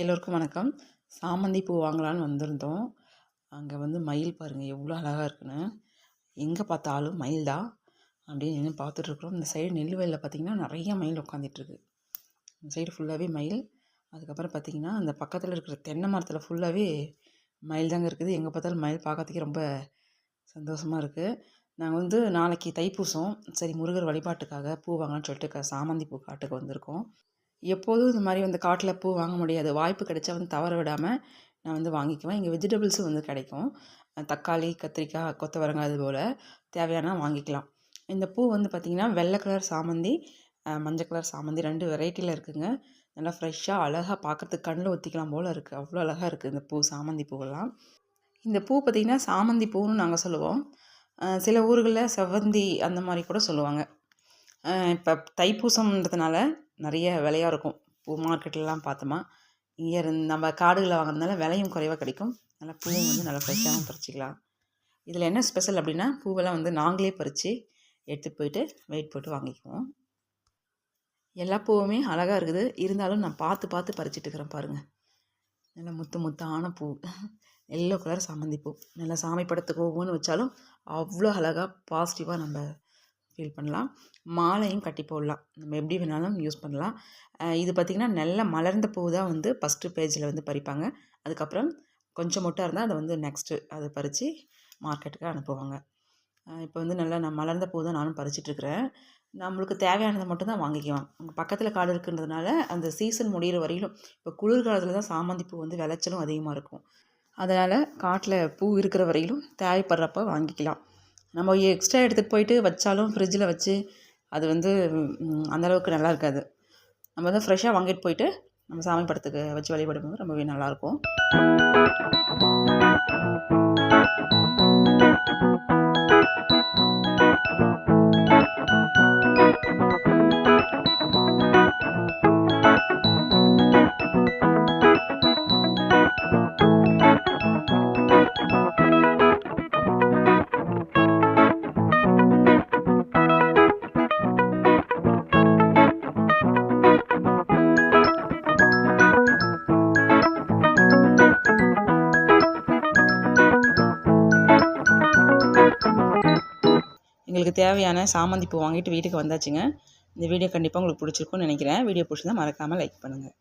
எல்லோருக்கும் வணக்கம். சாமந்தி பூ வாங்கலான்னு வந்திருந்தோம். அங்கே வந்து மயில் பாருங்கள் எவ்வளோ அழகாக இருக்குன்னு. எங்கே பார்த்தாலும் மயில் தான் அப்படின்னு நின்று பார்த்துட்ருக்குறோம். இந்த சைடு நெல் வயலில் பார்த்திங்கன்னா நிறைய மயில் உட்காந்துட்ருக்கு. இந்த சைடு ஃபுல்லாகவே மயில். அதுக்கப்புறம் பார்த்திங்கன்னா அந்த பக்கத்தில் இருக்கிற தென்னை மரத்தில் ஃபுல்லாகவே மயில் தாங்க இருக்குது. எங்கே பார்த்தாலும் மயில் பார்க்கறதுக்கே ரொம்ப சந்தோஷமாக இருக்குது. நாங்கள் வந்து நாளைக்கு தைப்பூசம், சரி முருகர் வழிபாட்டுக்காக பூ வாங்கலான்னு சொல்லிட்டு சாமந்தி பூ காட்டுக்கு வந்திருக்கோம். எப்போதும் இந்த மாதிரி வந்து காட்டில் பூ வாங்க முடியாது. வாய்ப்பு கிடைச்சா வந்து தவற விடாமல் நான் வந்து வாங்கிக்குவேன். இங்கே வெஜிடபிள்ஸும் வந்து கிடைக்கும். தக்காளி, கத்திரிக்காய், கொத்தவரங்காய் அதுபோல் தேவையானா வாங்கிக்கலாம். இந்த பூ வந்து பார்த்திங்கன்னா வெள்ளை கலர் சாமந்தி, மஞ்சள் கலர் சாமந்தி 2 வெரைட்டியில் இருக்குதுங்க. நல்லா ஃப்ரெஷ்ஷாக அழகாக பார்க்குறதுக்கு கண்ணில் ஒத்திக்கலாம் போல் இருக்குது. அவ்வளோ அழகாக இருக்குது இந்த பூ, சாமந்தி பூவெல்லாம். இந்த பூ பார்த்திங்கன்னா சாமந்தி பூன்னு நாங்கள் சொல்லுவோம். சில ஊர்களில் செவ்வந்தி அந்த மாதிரி கூட சொல்லுவாங்க. இப்போ தைப்பூசம்ன்றதுனால நிறைய விலையாக இருக்கும். பூ மார்க்கெட்லலாம் பார்த்தோமா, இங்கே நம்ம காடுகளில் வாங்குறதுனால விலையும் குறைவாக கிடைக்கும். நல்லா பூவும் வந்து நல்லா ஃப்ரெஷ்ஷாகவும் பறிச்சிக்கலாம். இதில் என்ன ஸ்பெஷல் அப்படின்னா, பூவெல்லாம் வந்து நாங்களே பறித்து எடுத்துகிட்டு போயிட்டு வெயிட் போட்டு வாங்கிக்குவோம். எல்லா பூவுமே அழகாக இருக்குது. இருந்தாலும் நான் பார்த்து பார்த்து பறிச்சிட்டு இருக்கிறேன் பாருங்கள். நல்லா முத்தான பூ, எல்லோ கலர் சாமந்தி பூ. நல்லா சாமி படத்துக்கு ஒவ்வொன்று வச்சாலும் அவ்வளோ அழகாக பாசிட்டிவாக நம்ம ஃபீல் பண்ணலாம். மாலையும் கட்டி போடலாம். நம்ம எப்படி வேணாலும் யூஸ் பண்ணலாம். இது பார்த்திங்கன்னா நல்ல மலர்ந்த பூ தான் வந்து ஃபஸ்ட்டு பேஜில் வந்து பறிப்பாங்க. அதுக்கப்புறம் கொஞ்சம் மொட்டாக இருந்தால் அதை வந்து நெக்ஸ்ட்டு அதை பறித்து மார்க்கெட்டுக்கு அனுப்புவாங்க. இப்போ வந்து நல்லா நான் மலர்ந்த பூ தான் நானும் பறிச்சிட்ருக்கிறேன். நம்மளுக்கு தேவையானதை மட்டும் தான் வாங்கிக்குவேன். உங்கள் பக்கத்தில் காடு இருக்குன்றதுனால அந்த சீசன் முடிகிற வரையிலும், இப்போ குளிர்காலத்தில் தான் சாமந்தி பூ வந்து விளைச்சலும் அதிகமாக இருக்கும். அதனால் காட்டில் பூ இருக்கிற வரையிலும் தேவைப்படுறப்ப வாங்கிக்கலாம். நம்ம எக்ஸ்ட்ரா எடுத்துகிட்டு போயிட்டு வச்சாலும் ஃப்ரிட்ஜில் வச்சு அது வந்து அந்தளவுக்கு நல்லா இருக்காது. நம்ம வந்து ஃப்ரெஷ்ஷாக வாங்கிட்டு போயிட்டு நம்ம சாமி படத்துக்கு வச்சு வழிபடும்போது ரொம்பவே நல்லாயிருக்கும். எங்களுக்கு தேவையான சாமந்தி பூ வாங்கிட்டு வீட்டுக்கு வந்தாச்சுங்க. இந்த வீடியோ கண்டிப்பாக உங்களுக்கு பிடிச்சிருக்கும்னு நினைக்கிறேன். வீடியோ பிடிச்சிருந்தா மறக்காமல் லைக் பண்ணுங்கள்.